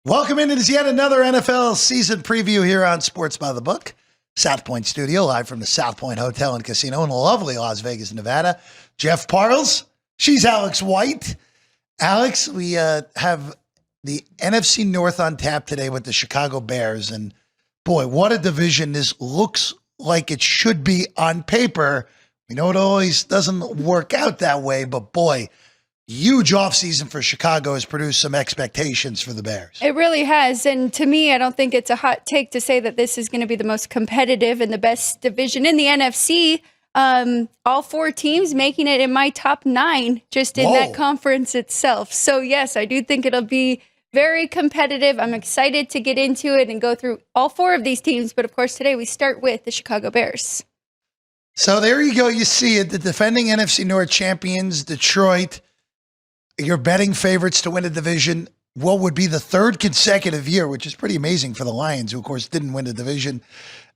Welcome in. It is yet another NFL season preview here on Sports by the Book. South Point Studio, live from the South Point Hotel and Casino in lovely Las Vegas, Nevada. Jeff Parles. She's Alex White. Alex, we have the NFC North on tap today with the Chicago Bears. And boy, what a division this looks like it should be on paper. We know it always doesn't work out that way, but boy, huge offseason for Chicago has produced some expectations for the Bears. It really has. And to me, I don't think it's a hot take to say that this is going to be the most competitive and the best division in the NFC. All four teams making it in my top 9 just in that conference itself. So, yes, I do think it'll be very competitive. I'm excited to get into it and go through all 4 of these teams. But, of course, today we start with the Chicago Bears. So there you go. You see it. The defending NFC North champions, Detroit. Your betting favorites to win a division, what would be the 3rd consecutive year, which is pretty amazing for the Lions, who, of course, didn't win a division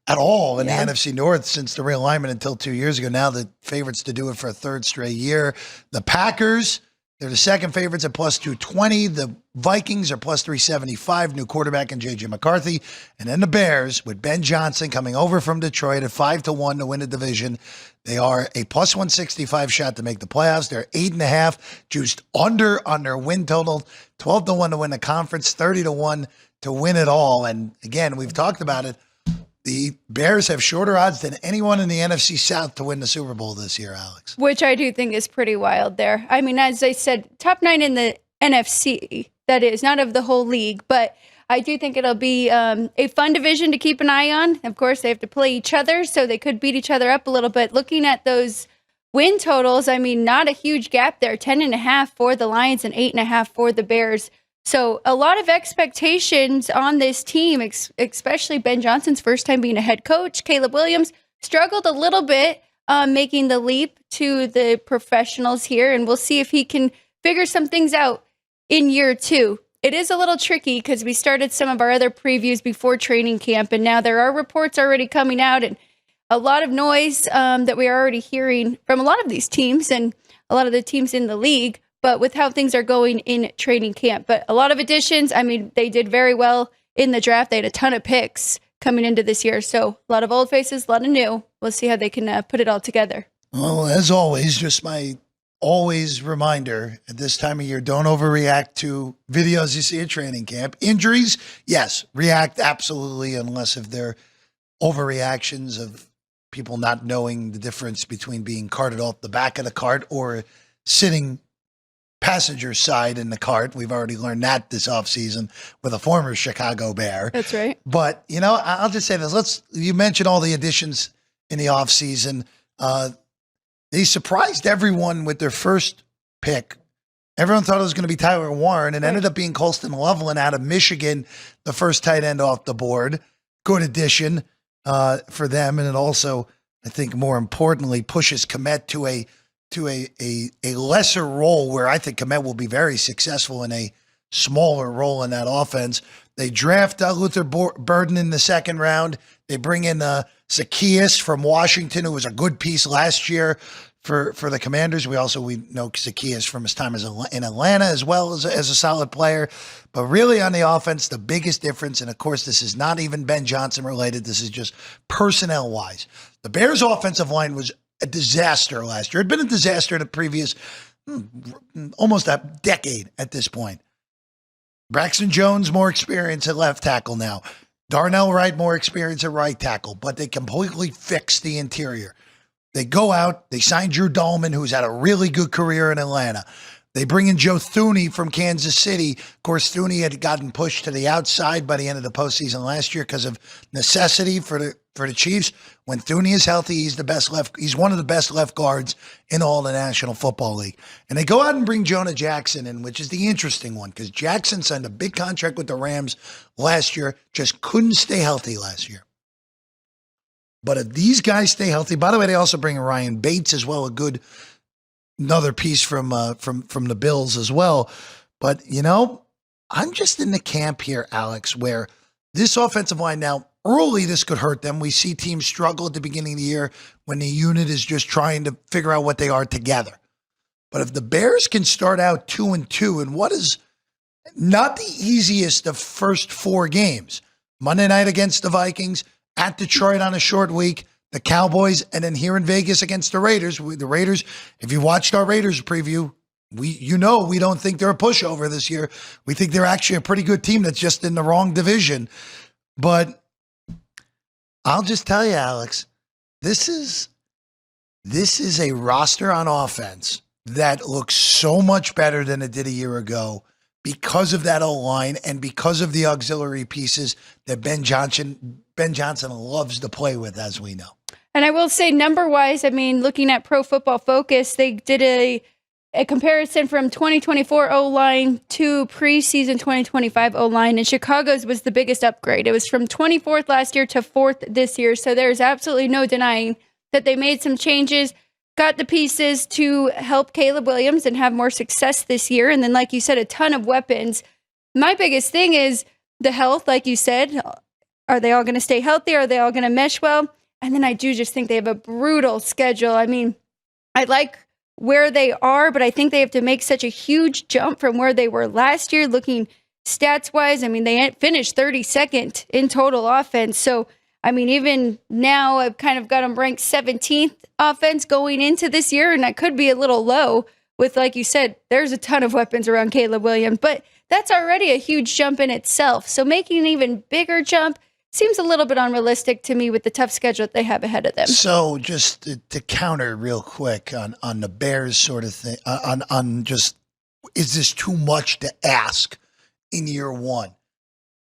at all in the NFC North since the realignment until 2 years ago. Now the favorites to do it for a 3rd straight year. The Packers, they're the 2nd favorites at plus 220. The Vikings are plus 375, new quarterback in J.J. McCarthy. And then the Bears, with Ben Johnson coming over from Detroit at 5-1 to win a division. They are a plus 165 shot to make the playoffs. They're 8.5, juiced under on their win total, 12-1 to win the conference, 30-1 to win it all. And again, we've talked about it. The Bears have shorter odds than anyone in the NFC South to win the Super Bowl this year, Alex. Which I do think is pretty wild there. I mean, as I said, top 9 in the NFC, that is, not of the whole league, but I do think it'll be a fun division to keep an eye on. Of course, they have to play each other, so they could beat each other up a little bit. Looking at those win totals, I mean, not a huge gap there. 10.5 for the Lions and 8.5 for the Bears. So a lot of expectations on this team, especially Ben Johnson's first time being a head coach. Caleb Williams struggled a little bit making the leap to the professionals here, and we'll see if he can figure some things out in year 2. It is a little tricky because we started some of our other previews before training camp, and now there are reports already coming out and a lot of noise that we are already hearing from a lot of these teams and a lot of the teams in the league, but with how things are going in training camp. But a lot of additions. I mean, they did very well in the draft. They had a ton of picks coming into this year. So a lot of old faces, a lot of new. We'll see how they can put it all together. Well, as always, just my always reminder at this time of year, don't overreact to videos you see at training camp. Injuries, yes, react absolutely, unless if they're overreactions of people not knowing the difference between being carted off the back of the cart or sitting passenger side in the cart. We've already learned that this offseason with a former Chicago Bear. That's right. But, you know, I'll just say this. You mentioned all the additions in the offseason. They surprised everyone with their first pick. Everyone thought it was going to be Tyler Warren, and ended up being Colston Loveland out of Michigan, the first tight end off the board. Good addition for them, and it also, I think, more importantly, pushes Kmet to a lesser role where I think Kmet will be very successful in a smaller role in that offense. They draft Luther Burden in the 2nd round. They bring in Zacchaeus from Washington, who was a good piece last year for the Commanders. We know Zacchaeus from his time in Atlanta as well as a solid player. But really on the offense, the biggest difference, and of course this is not even Ben Johnson related, this is just personnel-wise. The Bears' offensive line was a disaster last year. It had been a disaster the previous almost a decade at this point. Braxton Jones, more experience at left tackle now. Darnell Wright, more experience at right tackle, but they completely fixed the interior. They go out, they sign Drew Dahlman, who's had a really good career in Atlanta. They bring in Joe Thuney from Kansas City. Of course, Thuney had gotten pushed to the outside by the end of the postseason last year because of necessity for the Chiefs. When Thuney is healthy, he's one of the best left guards in all the National Football League. And they go out and bring Jonah Jackson in, which is the interesting one, because Jackson signed a big contract with the Rams last year, just couldn't stay healthy last year. But if these guys stay healthy, by the way, they also bring in Ryan Bates as well, another piece from the Bills as well. But, you know, I'm just in the camp here, Alex, where this offensive line now, early this could hurt them. We see teams struggle at the beginning of the year when the unit is just trying to figure out what they are together. But if the Bears can start out 2-2, and what is Not the easiest of first 4 games. Monday night against the Vikings, at Detroit on a short week, the Cowboys, and then here in Vegas against the Raiders. The Raiders, if you watched our Raiders preview, we don't think they're a pushover this year. We think they're actually a pretty good team that's just in the wrong division. But I'll just tell you, Alex, this is a roster on offense that looks so much better than it did a year ago because of that O-line and because of the auxiliary pieces that Ben Johnson loves to play with, as we know. And I will say, number-wise, I mean, looking at Pro Football Focus, they did a comparison from 2024 O-line to preseason 2025 O-line, and Chicago's was the biggest upgrade. It was from 24th last year to 4th this year, so there's absolutely no denying that they made some changes, got the pieces to help Caleb Williams and have more success this year. And then, like you said, a ton of weapons. My biggest thing is the health, like you said. Are they all going to stay healthy? Are they all going to mesh well? And then I do just think they have a brutal schedule. I mean, I like where they are, but I think they have to make such a huge jump from where they were last year, looking stats-wise. I mean, they finished 32nd in total offense. So, I mean, even now I've kind of got them ranked 17th offense going into this year, and that could be a little low with, like you said, there's a ton of weapons around Caleb Williams, but that's already a huge jump in itself. So making an even bigger jump seems a little bit unrealistic to me with the tough schedule that they have ahead of them. So just to counter real quick on the Bears sort of thing, on just, is this too much to ask in year one?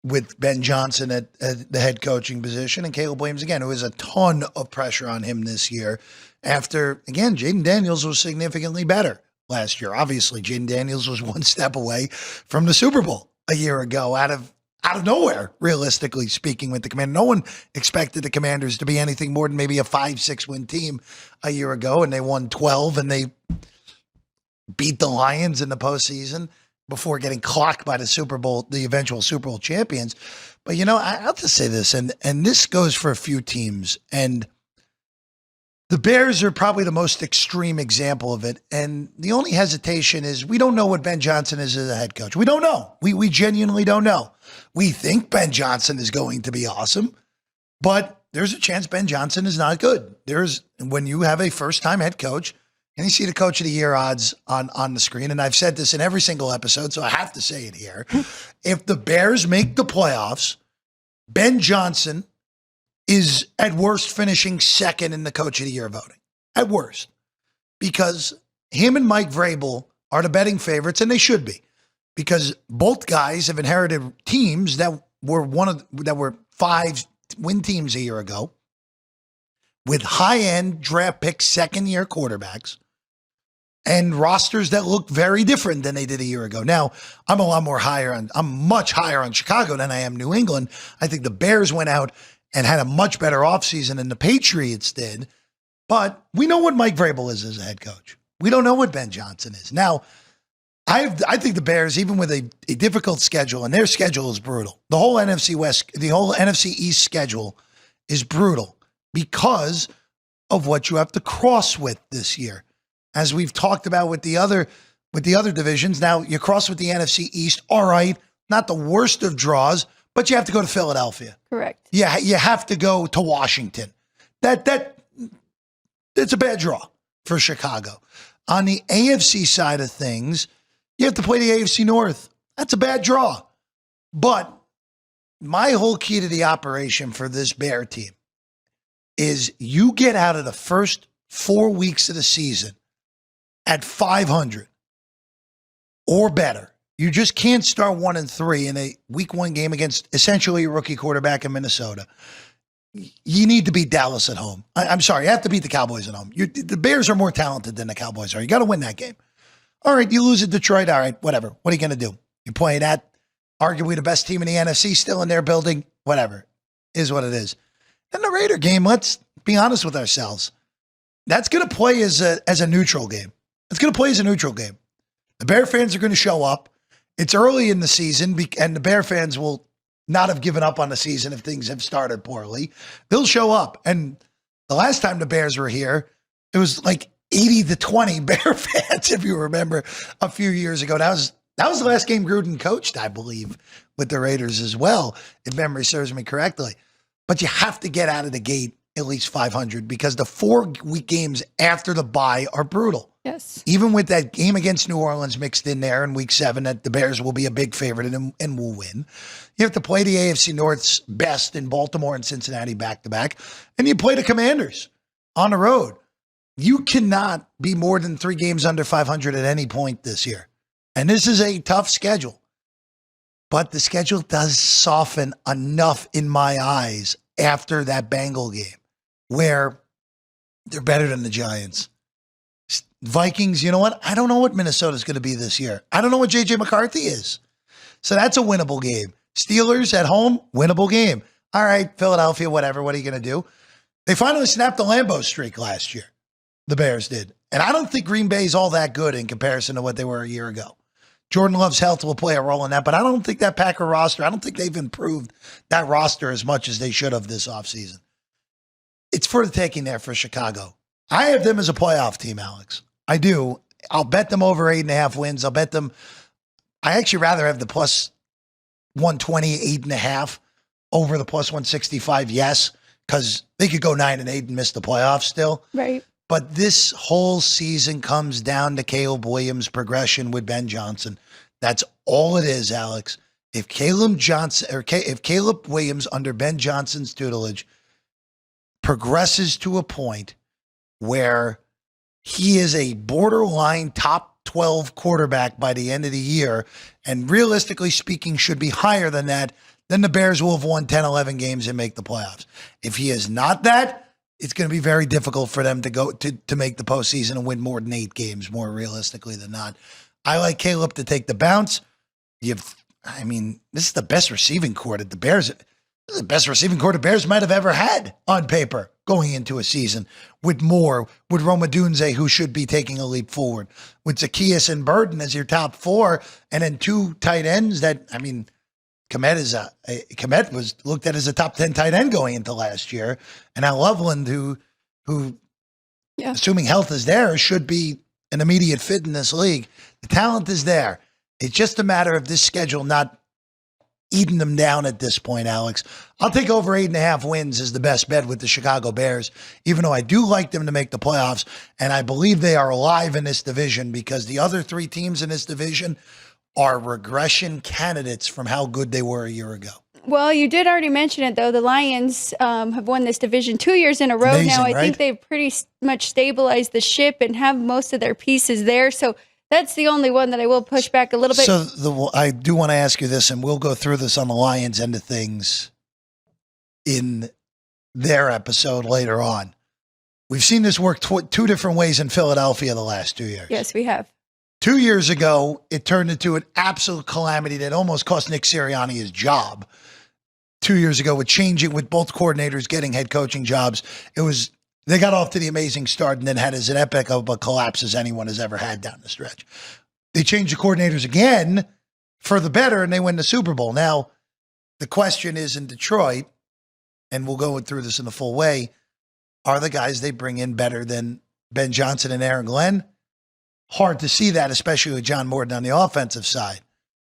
With Ben Johnson at the head coaching position and Caleb Williams, again, who has a ton of pressure on him this year after, again, Jaden Daniels was significantly better last year. Obviously, Jaden Daniels was one step away from the Super Bowl a year ago out of nowhere, realistically speaking, with the Commanders. No one expected the Commanders to be anything more than maybe a 5-6 win team a year ago, and they won 12, and they beat the Lions in the postseason before getting clocked by the eventual Super Bowl champions. But, I'll just say this, and this goes for a few teams, and the Bears are probably the most extreme example of it. And the only hesitation is we don't know what Ben Johnson is as a head coach. We don't know. We genuinely don't know. We think Ben Johnson is going to be awesome, but there's a chance Ben Johnson is not good. When you have a first-time head coach, and you see the Coach of the Year odds on the screen, and I've said this in every single episode, so I have to say it here. If the Bears make the playoffs, Ben Johnson is at worst finishing second in the Coach of the Year voting. At worst. Because him and Mike Vrabel are the betting favorites, and they should be. Because both guys have inherited teams that were 5-win teams a year ago with high-end draft pick second-year quarterbacks and rosters that look very different than they did a year ago. Now, I'm much higher on Chicago than I am New England. I think the Bears went out and had a much better offseason than the Patriots did. But we know what Mike Vrabel is as a head coach. We don't know what Ben Johnson is. Now, I think the Bears, even with a difficult schedule, and their schedule is brutal. The whole NFC East schedule is brutal because of what you have to cross with this year. As we've talked about with the other divisions, now you cross with the NFC East. All right, not the worst of draws, but you have to go to Philadelphia. Correct. Yeah, you have to go to Washington. It's a bad draw for Chicago. On the AFC side of things, you have to play the AFC North. That's a bad draw. But my whole key to the operation for this Bear team is you get out of the first 4 weeks of the season at 500 or better. You just can't start 1-3 in a week 1 game against essentially a rookie quarterback in Minnesota. You need to beat Dallas at home. I'm sorry, you have to beat the Cowboys at home. The Bears are more talented than the Cowboys are. You got to win that game. All right, you lose at Detroit. All right, whatever. What are you going to do? You're playing at arguably the best team in the NFC, still in their building. Whatever. Is what it is. And the Raider game, let's be honest with ourselves. That's going to play as a neutral game. It's going to play as a neutral game. The Bear fans are going to show up. It's early in the season, and the Bear fans will not have given up on the season if things have started poorly. They'll show up. And the last time the Bears were here, it was like 80-20 Bear fans, if you remember, a few years ago. That was That was the last game Gruden coached, I believe, with the Raiders as well, if memory serves me correctly. But you have to get out of the gate at least 500 because the 4-week games after the bye are brutal. Yes. Even with that game against New Orleans mixed in there in week 7, that the Bears will be a big favorite and will win. You have to play the AFC North's best in Baltimore and Cincinnati back-to-back, and you play the Commanders on the road. You cannot be more than 3 games under 500 at any point this year. And this is a tough schedule. But the schedule does soften enough in my eyes after that Bengal game where they're better than the Giants. Vikings, you know what? I don't know what Minnesota's going to be this year. I don't know what J.J. McCarthy is. So that's a winnable game. Steelers at home, winnable game. All right, Philadelphia, whatever. What are you going to do? They finally snapped the Lambeau streak last year. The Bears did. And I don't think Green Bay's all that good in comparison to what they were a year ago. Jordan Love's health will play a role in that, but I don't think that Packer roster, I don't think they've improved that roster as much as they should have this offseason. It's for the taking there for Chicago. I have them as a playoff team, Alex. I do. I'll bet them over 8.5 wins. I'll bet them. I actually rather have the plus 120, 8.5 over the plus 165. Yes, because they could go 9-8 and miss the playoffs still. Right. But this whole season comes down to Caleb Williams' progression with Ben Johnson. That's all it is, Alex. If Caleb Williams under Ben Johnson's tutelage progresses to a point where he is a borderline top 12 quarterback by the end of the year, and realistically speaking should be higher than that, then the Bears will have won 10, 11 games and make the playoffs. If he is not that, it's going to be very difficult for them to go to make the postseason and win more than 8 games, more realistically than not. I like Caleb to take the bounce. This is the best receiving core that the Bears. This is the best receiving core the Bears might have ever had on paper going into a season with Moore, with Roma Dunze, who should be taking a leap forward, with Zacchaeus and Burden as your top 4, and then 2 tight ends that, Komet was looked at as a top 10 tight end going into last year. And now Loveland, who assuming health is there, should be an immediate fit in this league. The talent is there. It's just a matter of this schedule not eating them down at this point, Alex. I'll take over 8.5 wins as the best bet with the Chicago Bears, even though I do like them to make the playoffs. And I believe they are alive in this division because the other 3 teams in this division are regression candidates from how good they were a year ago. Well, you did already mention it, though. The Lions have won this division 2 years in a row now. I think they've pretty much stabilized the ship and have most of their pieces there. So that's the only one that I will push back a little bit. So I do want to ask you this, and we'll go through this on the Lions end of things in their episode later on. We've seen this work 2 different ways in Philadelphia the last 2 years. Yes, we have. 2 years ago, it turned into an absolute calamity that almost cost Nick Sirianni his job. 2 years ago, with both coordinators getting head coaching jobs, they got off to the amazing start and then had as an epic of a collapse as anyone has ever had down the stretch. They changed the coordinators again for the better, and they win the Super Bowl. Now, the question is in Detroit, and we'll go through this in the full way, are the guys they bring in better than Ben Johnson and Aaron Glenn? Hard to see that, especially with John Morton on the offensive side.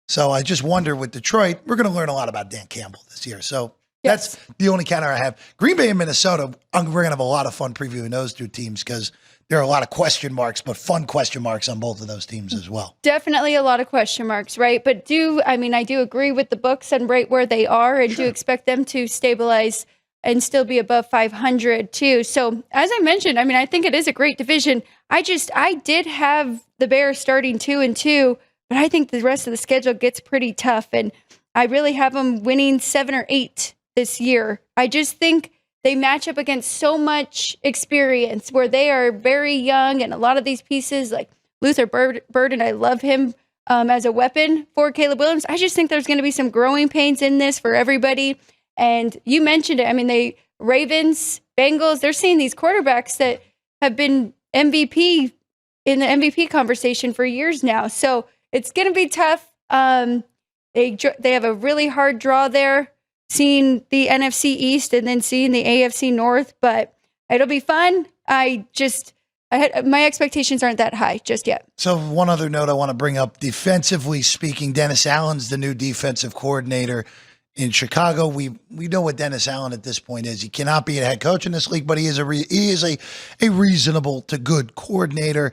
So I just wonder with Detroit, we're going to learn a lot about Dan Campbell this year. So that's the only counter I have. Green Bay and Minnesota, we're going to have a lot of fun previewing those 2 teams because there are a lot of question marks, but fun question marks on both of those teams as well. Definitely a lot of question marks, right? But I do agree with the books and right where they are and do expect them to stabilize and still be above 500 too. So as I mentioned, I think it is a great division. I did have the Bears starting 2-2, but I think the rest of the schedule gets pretty tough. And I really have them winning 7 or 8 this year. I just think they match up against so much experience where they are very young. And a lot of these pieces like Luther Burden, I love him as a weapon for Caleb Williams. I just think there's going to be some growing pains in this for everybody. And you mentioned it. Ravens, Bengals, they're seeing these quarterbacks that have been MVP in the MVP conversation for years now. So it's going to be tough. They have a really hard draw there, seeing the NFC East and then seeing the AFC North, but it'll be fun. my expectations aren't that high just yet. So one other note I want to bring up, defensively speaking, Dennis Allen's the new defensive coordinator in Chicago. We know what Dennis Allen at this point is. He cannot be a head coach in this league, but he is a reasonable to good coordinator.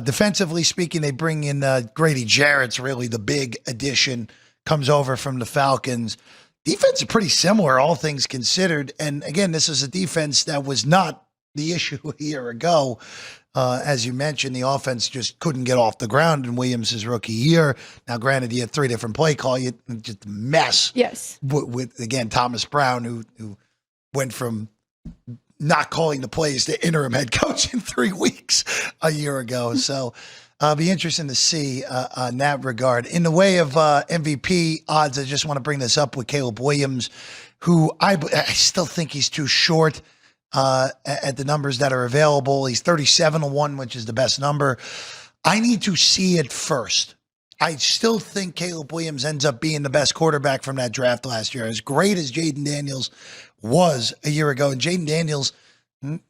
Defensively speaking, they bring in Grady Jarrett's really the big addition, comes over from the Falcons. Defense is pretty similar, all things considered. And again, this is a defense that was not the issue a year ago. As you mentioned, the offense just couldn't get off the ground in Williams' rookie year. Now, granted, he had 3 different play calls. Just a mess. Yes. With again, Thomas Brown, who went from not calling the plays to interim head coach in 3 weeks a year ago. So it'll be interesting to see on that regard. In the way of MVP odds, I just want to bring this up with Caleb Williams, who I still think he's too short at the numbers that are available. He's 37-1, which is the best number. I need to see it first. I still think Caleb Williams ends up being the best quarterback from that draft last year. As great as Jaden Daniels was a year ago, and Jaden Daniels,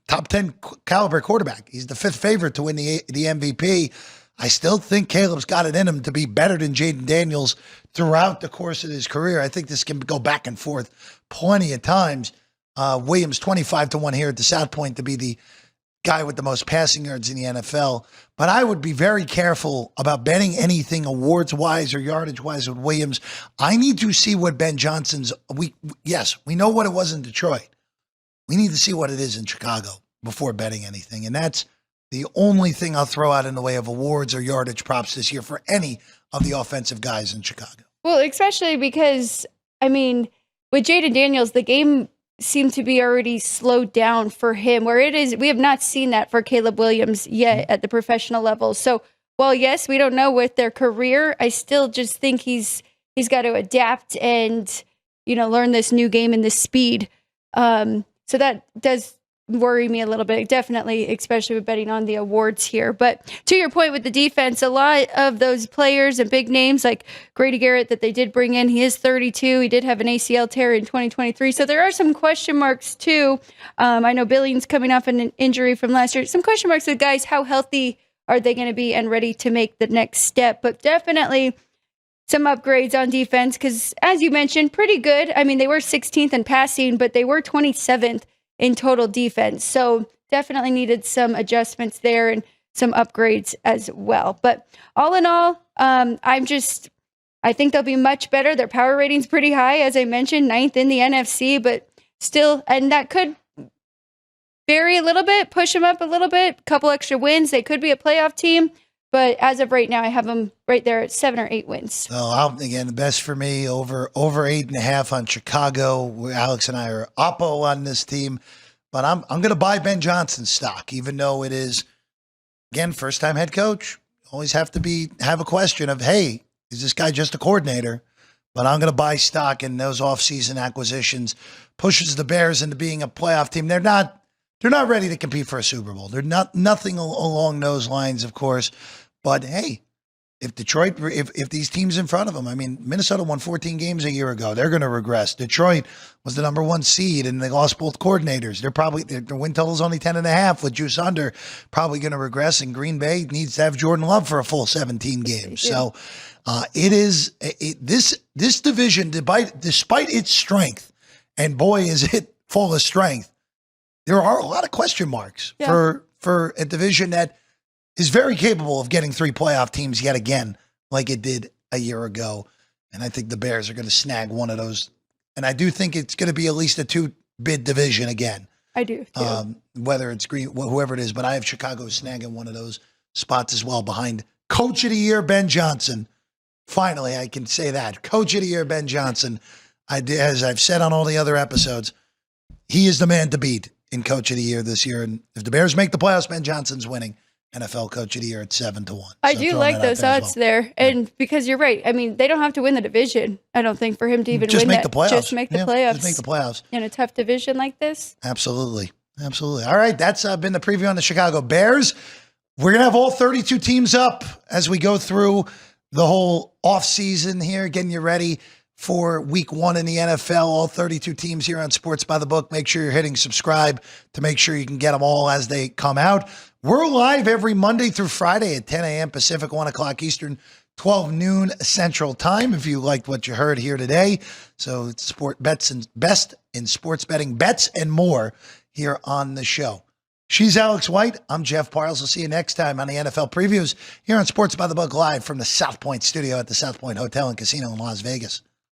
top 10 caliber quarterback. He's the 5th favorite to win the MVP. I still think Caleb's got it in him to be better than Jaden Daniels throughout the course of his career. I think this can go back and forth plenty of times. Williams 25-1 here at the South Point to be the guy with the most passing yards in the NFL. But I would be very careful about betting anything awards-wise or yardage-wise with Williams. I need to see what Ben Johnson's yes, we know what it was in Detroit. We need to see what it is in Chicago before betting anything. And that's the only thing I'll throw out in the way of awards or yardage props this year for any of the offensive guys in Chicago. Well, especially because, I mean, with Jaden Daniels, the game seem to be already slowed down for him, where it is, we have not seen that for Caleb Williams yet at the professional level. So while yes, we don't know with their career, I still just think he's got to adapt and, learn this new game and this speed. So that does worry me a little bit, definitely, especially with betting on the awards here. But to your point with the defense, a lot of those players and big names like Grady Jarrett that they did bring in, he is 32. He did have an ACL tear in 2023. So there are some question marks too. I know Billings coming off an injury from last year. Some question marks with guys, how healthy are they going to be and ready to make the next step? But definitely some upgrades on defense because, as you mentioned, pretty good. I mean, they were 16th in passing, but they were 27th in total defense. So definitely needed some adjustments there and some upgrades as well. But all in all, I think they'll be much better. Their power rating's pretty high, as I mentioned, 9th in the NFC, but still, and that could vary a little bit, push them up a little bit, a couple extra wins. They could be a playoff team. But as of right now, I have them right there at 7 or 8 wins. So again, the best for me over 8.5 on Chicago. Alex and I are oppo on this team, but I'm going to buy Ben Johnson stock, even though it is, again, first time head coach. Always have a question of, hey, is this guy just a coordinator? But I'm going to buy stock in those offseason acquisitions. Pushes the Bears into being a playoff team. They're not ready to compete for a Super Bowl. They're nothing along those lines, of course. But hey, if Detroit, if these teams in front of them, I mean, Minnesota won 14 games a year ago. They're going to regress. Detroit was the number 1 seed, and they lost both coordinators. Their win total is only 10.5 with juice under. Probably going to regress. And Green Bay needs to have Jordan Love for a full 17 games. So this division, despite its strength, and boy is it full of strength, there are a lot of question marks for a division that is very capable of getting 3 playoff teams yet again, like it did a year ago. And I think the Bears are going to snag one of those. And I do think it's going to be at least a 2-bid division again. I do, too. Whether it's Green, whoever it is, but I have Chicago snagging one of those spots as well behind Coach of the Year, Ben Johnson. Finally, I can say that. Coach of the Year, Ben Johnson. As I've said on all the other episodes, he is the man to beat in Coach of the Year this year. And if the Bears make the playoffs, Ben Johnson's winning NFL Coach of the Year at 7-1. I do like those odds there. And because you're right. I mean, they don't have to win the division, I don't think, for him to even win the playoffs. Just make the playoffs. Just make the playoffs. In a tough division like this. Absolutely. All right. That's been the preview on the Chicago Bears. We're going to have all 32 teams up as we go through the whole offseason here, getting you ready for week 1 in the NFL, all 32 teams here on Sports by the Book. Make sure you're hitting subscribe to make sure you can get them all as they come out. We're live every Monday through Friday at 10 a.m. Pacific, 1 o'clock Eastern, 12 noon Central Time, if you liked what you heard here today. So it's sport bets and best in sports betting bets and more here on the show. She's Alex White. I'm Jeff Parles. We'll see you next time on the NFL previews here on Sports by the Book live from the South Point studio at the South Point Hotel and Casino in Las Vegas.